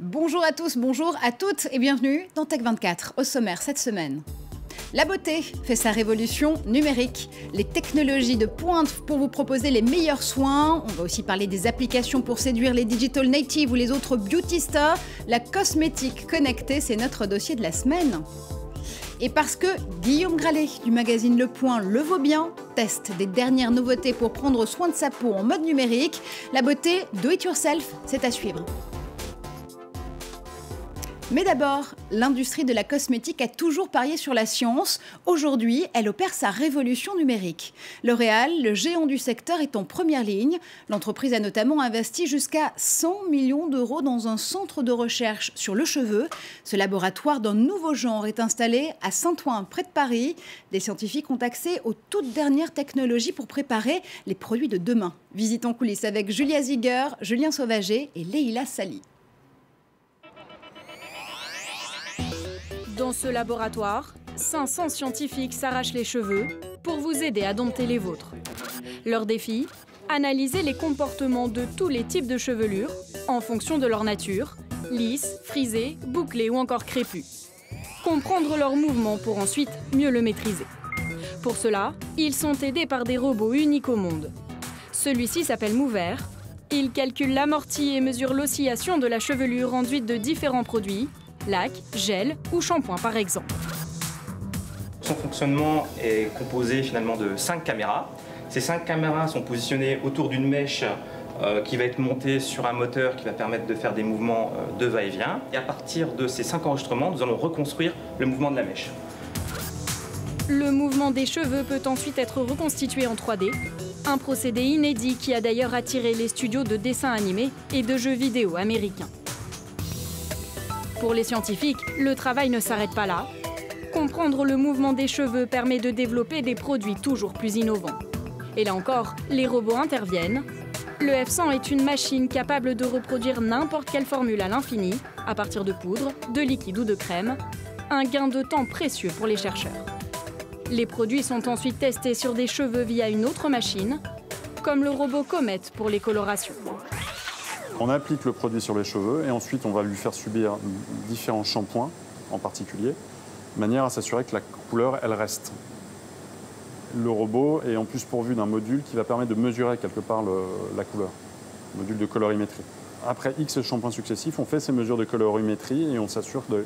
Bonjour à tous, bonjour à toutes et bienvenue dans Tech24. Au sommaire cette semaine. La beauté fait sa révolution numérique. Les technologies de pointe pour vous proposer les meilleurs soins. On va aussi parler des applications pour séduire les digital natives ou les autres beauty stars. La cosmétique connectée, c'est notre dossier de la semaine. Et parce que Guillaume Gralet du magazine Le Point le vaut bien, teste des dernières nouveautés pour prendre soin de sa peau en mode numérique, la beauté do it yourself, c'est à suivre. Mais d'abord, l'industrie de la cosmétique a toujours parié sur la science. Aujourd'hui, elle opère sa révolution numérique. L'Oréal, le géant du secteur, est en première ligne. L'entreprise a notamment investi jusqu'à 100 millions d'euros dans un centre de recherche sur le cheveu. Ce laboratoire d'un nouveau genre est installé à Saint-Ouen, près de Paris. Des scientifiques ont accès aux toutes dernières technologies pour préparer les produits de demain. Visite en coulisses avec Julia Ziger, Julien Sauvager et Leïla Sali. Dans ce laboratoire, 500 scientifiques s'arrachent les cheveux pour vous aider à dompter les vôtres. Leur défi, analyser les comportements de tous les types de chevelure en fonction de leur nature, lisse, frisée, bouclée ou encore crépue. Comprendre leurs mouvements pour ensuite mieux le maîtriser. Pour cela, ils sont aidés par des robots uniques au monde. Celui-ci s'appelle Mover. Il calcule l'amorti et mesure l'oscillation de la chevelure enduite de différents produits, lac, gel ou shampoing par exemple. Son fonctionnement est composé finalement de 5 caméras. Ces 5 caméras sont positionnées autour d'une mèche qui va être montée sur un moteur qui va permettre de faire des mouvements de va-et-vient. Et à partir de ces 5 enregistrements, nous allons reconstruire le mouvement de la mèche. Le mouvement des cheveux peut ensuite être reconstitué en 3D, un procédé inédit qui a d'ailleurs attiré les studios de dessins animés et de jeux vidéo américains. Pour les scientifiques, le travail ne s'arrête pas là. Comprendre le mouvement des cheveux permet de développer des produits toujours plus innovants. Et là encore, les robots interviennent. Le F100 est une machine capable de reproduire n'importe quelle formule à l'infini, à partir de poudre, de liquide ou de crème. Un gain de temps précieux pour les chercheurs. Les produits sont ensuite testés sur des cheveux via une autre machine, comme le robot Comet pour les colorations. On applique le produit sur les cheveux et ensuite on va lui faire subir différents shampoings en particulier, de manière à s'assurer que la couleur, elle reste. Le robot est en plus pourvu d'un module qui va permettre de mesurer quelque part la couleur, module de colorimétrie. Après X shampoings successifs, on fait ces mesures de colorimétrie et on s'assure de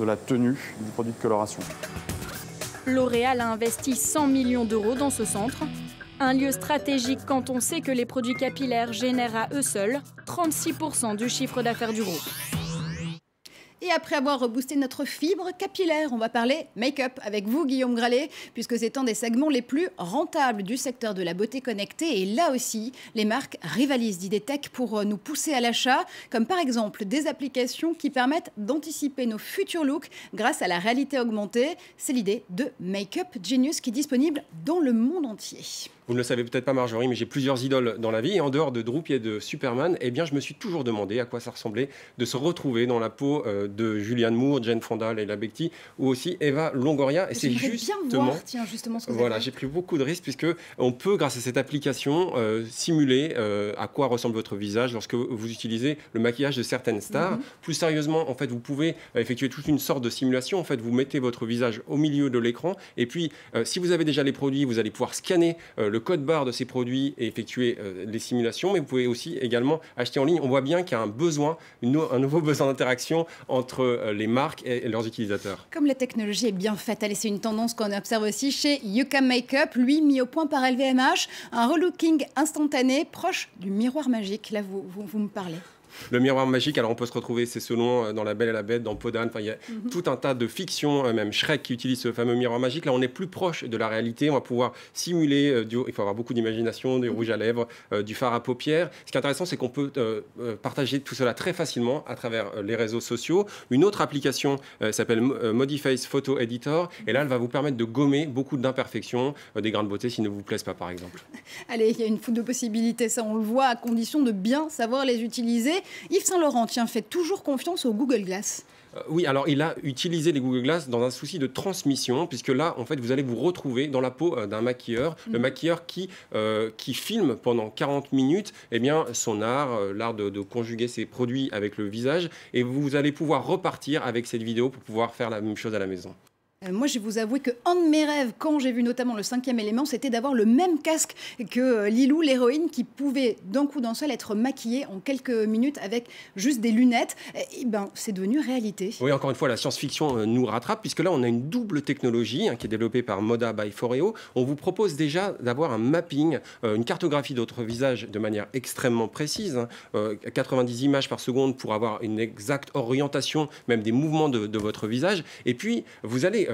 la tenue du produit de coloration. L'Oréal a investi 100 millions d'euros dans ce centre. Un lieu stratégique quand on sait que les produits capillaires génèrent à eux seuls 36% du chiffre d'affaires du groupe. Et après avoir reboosté notre fibre capillaire, on va parler make-up avec vous, Guillaume Gralet, puisque c'est un des segments les plus rentables du secteur de la beauté connectée. Et là aussi, les marques rivalisent d'idées tech pour nous pousser à l'achat, comme par exemple des applications qui permettent d'anticiper nos futurs looks grâce à la réalité augmentée. C'est l'idée de Make-up Genius qui est disponible dans le monde entier. Vous ne le savez peut-être pas, Marjorie, mais j'ai plusieurs idoles dans la vie. Et en dehors de Droopy et de Superman, eh bien, je me suis toujours demandé à quoi ça ressemblait de se retrouver dans la peau de Julianne Moore, Jane Fonda, Leila Bekti ou aussi Eva Longoria. Et c'est justement... bien voir, tiens, justement ce que voilà, j'ai pris beaucoup de risques puisque on peut, grâce à cette application, simuler à quoi ressemble votre visage lorsque vous utilisez le maquillage de certaines stars. Plus sérieusement, en fait, vous pouvez effectuer toute une sorte de simulation. En fait, vous mettez votre visage au milieu de l'écran et puis, si vous avez déjà les produits, vous allez pouvoir scanner le code barre de ces produits et effectuer les simulations, mais vous pouvez aussi également acheter en ligne. On voit bien qu'il y a un besoin, un nouveau besoin d'interaction entre les marques et leurs utilisateurs. Comme la technologie est bien faite, allez, c'est une tendance qu'on observe aussi chez Yuka Makeup, lui mis au point par LVMH, un relooking instantané proche du miroir magique. Là, vous me parlez. Le miroir magique, alors on peut se retrouver, c'est selon dans La Belle et la Bête, dans Podane, il y a tout un tas de fictions, même Shrek qui utilise ce fameux miroir magique. Là, on est plus proche de la réalité, on va pouvoir simuler, il faut avoir beaucoup d'imagination, du rouge à lèvres, du fard à paupières. Ce qui est intéressant, c'est qu'on peut partager tout cela très facilement à travers les réseaux sociaux. Une autre application s'appelle Modiface Photo Editor, et là, elle va vous permettre de gommer beaucoup d'imperfections, des grains de beauté s'ils ne vous plaisent pas, par exemple. Allez, il y a une foule de possibilités, ça on le voit, à condition de bien savoir les utiliser. Yves Saint-Laurent, tiens, fait toujours confiance au Google Glass. Oui, alors il a utilisé les Google Glass dans un souci de transmission, puisque là, en fait, vous allez vous retrouver dans la peau d'un maquilleur, le maquilleur qui filme pendant 40 minutes son art, l'art de conjuguer ses produits avec le visage, et vous allez pouvoir repartir avec cette vidéo pour pouvoir faire la même chose à la maison. Moi, je vais vous avouer qu'un de mes rêves, quand j'ai vu notamment le 5e élément, c'était d'avoir le même casque que Lilou, l'héroïne, qui pouvait d'un coup d'un seul être maquillée en quelques minutes avec juste des lunettes. Et c'est devenu réalité. Oui, encore une fois, la science-fiction nous rattrape, puisque là, on a une double technologie qui est développée par Moda by Foreo. On vous propose déjà d'avoir un mapping, une cartographie de votre visage de manière extrêmement précise, 90 images par seconde pour avoir une exacte orientation, même des mouvements de votre visage. Et puis, vous allez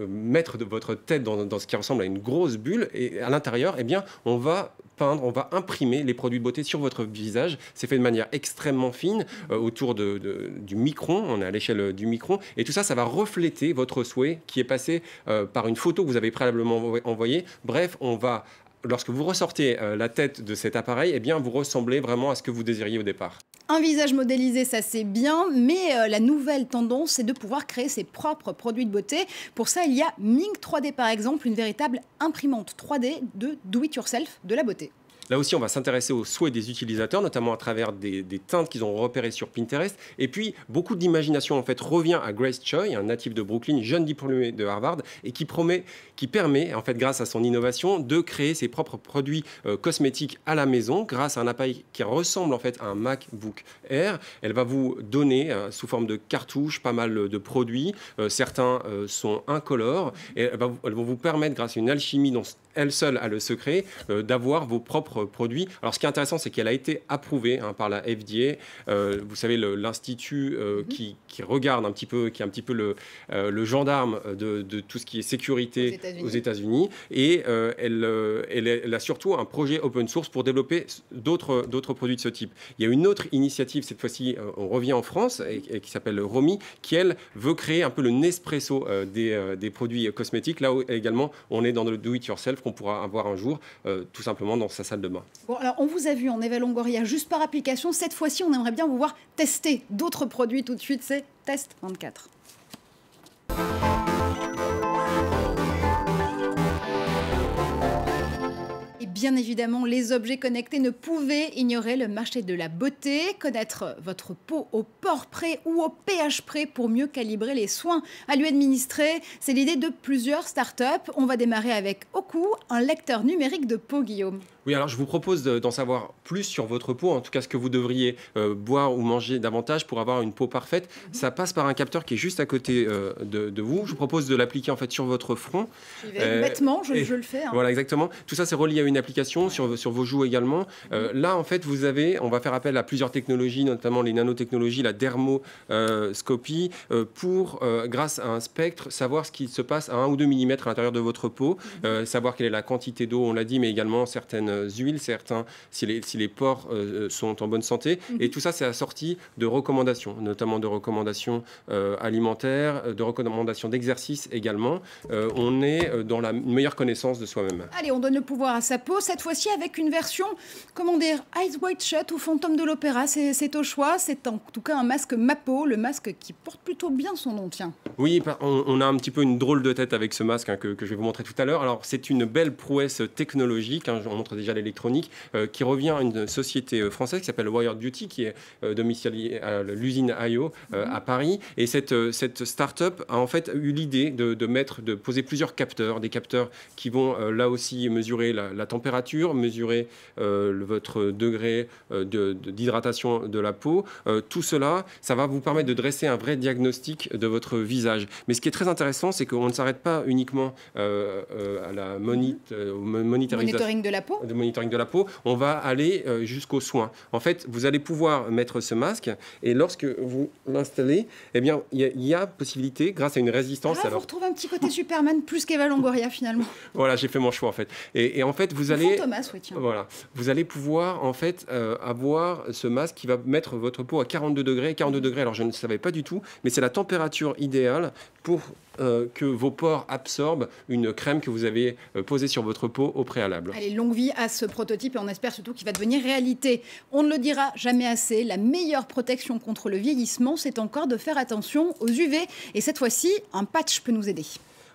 mettre de votre tête dans ce qui ressemble à une grosse bulle, et à l'intérieur, on va peindre, on va imprimer les produits de beauté sur votre visage. C'est fait de manière extrêmement fine, autour du micron, on est à l'échelle du micron, et tout ça, ça va refléter votre souhait qui est passé par une photo que vous avez préalablement envoyée. Bref, lorsque vous ressortez la tête de cet appareil, vous ressemblez vraiment à ce que vous désiriez au départ. Un visage modélisé, ça c'est bien, mais la nouvelle tendance, c'est de pouvoir créer ses propres produits de beauté. Pour ça, il y a Ming 3D par exemple, une véritable imprimante 3D de do-it-yourself de la beauté. Là aussi, on va s'intéresser aux souhaits des utilisateurs, notamment à travers des teintes qu'ils ont repérées sur Pinterest. Et puis, beaucoup d'imagination en fait revient à Grace Choi, un natif de Brooklyn, jeune diplômé de Harvard, et qui permet, en fait, grâce à son innovation, de créer ses propres produits cosmétiques à la maison, grâce à un appareil qui ressemble en fait à un MacBook Air. Elle va vous donner, sous forme de cartouches, pas mal de produits. Certains sont incolores, et elles vont vous permettre, grâce à une alchimie dont elle seule a le secret, d'avoir vos propres produits. Alors, ce qui est intéressant, c'est qu'elle a été approuvée par la FDA. Vous savez, l'institut qui regarde un petit peu, qui est un petit peu le gendarme de tout ce qui est sécurité aux États-Unis. Et elle a surtout un projet open source pour développer d'autres produits de ce type. Il y a une autre initiative, cette fois-ci, on revient en France, et qui s'appelle Romy, qui, elle, veut créer un peu le Nespresso des produits cosmétiques. Là où, également, on est dans le do-it-yourself qu'on pourra avoir un jour, tout simplement dans sa salle de bain. Bon, alors on vous a vu en Eva Longoria juste par application. Cette fois-ci, on aimerait bien vous voir tester d'autres produits tout de suite. C'est Test 24. Et bien évidemment, les objets connectés ne pouvaient ignorer le marché de la beauté. Connaître votre peau au pore près ou au pH près pour mieux calibrer les soins à lui administrer, c'est l'idée de plusieurs startups. On va démarrer avec Oku, un lecteur numérique de peau, Guillaume. Oui, alors je vous propose d'en savoir plus sur votre peau, en tout cas ce que vous devriez boire ou manger davantage pour avoir une peau parfaite. Ça passe par un capteur qui est juste à côté de vous. Je vous propose de l'appliquer en fait sur votre front. Bêtement, je le fais. Voilà, exactement. Tout ça, c'est relié à une application sur vos joues également. Là, en fait, on va faire appel à plusieurs technologies, notamment les nanotechnologies, la dermoscopie, pour, grâce à un spectre, savoir ce qui se passe à 1 ou 2 mm à l'intérieur de votre peau, savoir quelle est la quantité d'eau, on l'a dit, mais également certaines huiles, si les pores sont en bonne santé. Et tout ça, c'est assorti de recommandations, notamment de recommandations alimentaires, de recommandations d'exercice également. On est dans la meilleure connaissance de soi-même. Allez, on donne le pouvoir à sa peau, cette fois-ci avec une version, comment dire, Eyes Wide Shut ou Fantôme de l'Opéra, c'est au choix. C'est en tout cas un masque Mapo, le masque qui porte plutôt bien son nom, tiens. Oui, on a un petit peu une drôle de tête avec ce masque que je vais vous montrer tout à l'heure. Alors, c'est une belle prouesse technologique, on montre déjà l'électronique, qui revient à une société française qui s'appelle Wired Beauty, qui est domiciliée à l'usine IO à Paris. Et cette start-up a en fait eu l'idée de poser plusieurs capteurs, des capteurs qui vont là aussi mesurer la température, mesurer votre degré d'hydratation de la peau. Tout cela, ça va vous permettre de dresser un vrai diagnostic de votre visage. Mais ce qui est très intéressant, c'est qu'on ne s'arrête pas uniquement à la monitoring de la peau. monitoring de la peau, on va aller jusqu'aux soins. En fait, vous allez pouvoir mettre ce masque et lorsque vous l'installez, eh bien, il y a possibilité, grâce à une résistance... Vous retrouvez un petit côté Superman plus qu'Eva Longoria finalement. Voilà, j'ai fait mon choix en fait. Et en fait, vous allez... Thomas, oui, tiens. Voilà, vous allez pouvoir en fait avoir ce masque qui va mettre votre peau à 42 degrés. 42 degrés, alors je ne savais pas du tout, mais c'est la température idéale pour que vos pores absorbent une crème que vous avez posée sur votre peau au préalable. Allez, longue vie à ce prototype et on espère surtout qu'il va devenir réalité. On ne le dira jamais assez, la meilleure protection contre le vieillissement, c'est encore de faire attention aux UV. Et cette fois-ci, un patch peut nous aider.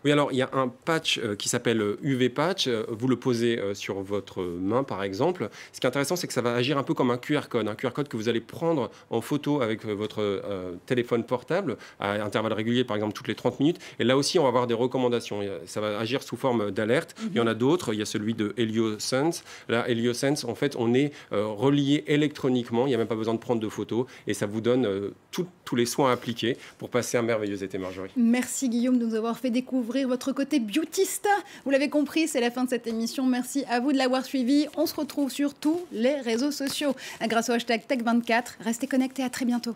Oui, alors il y a un patch qui s'appelle UV Patch. Vous le posez sur votre main, par exemple. Ce qui est intéressant, c'est que ça va agir un peu comme un QR code que vous allez prendre en photo avec votre téléphone portable à intervalles réguliers, par exemple toutes les 30 minutes. Et là aussi, on va avoir des recommandations. Ça va agir sous forme d'alerte. Il y en a d'autres. Il y a celui de HelioSense. Là, HelioSense, en fait, on est relié électroniquement. Il n'y a même pas besoin de prendre de photos. Et ça vous donne tous les soins appliqués pour passer un merveilleux été, Marjorie. Merci Guillaume de nous avoir fait découvrir votre côté beautista. Vous l'avez compris, c'est la fin de cette émission. Merci à vous de l'avoir suivi. On se retrouve sur tous les réseaux sociaux grâce au hashtag Tech24. Restez connectés, à très bientôt.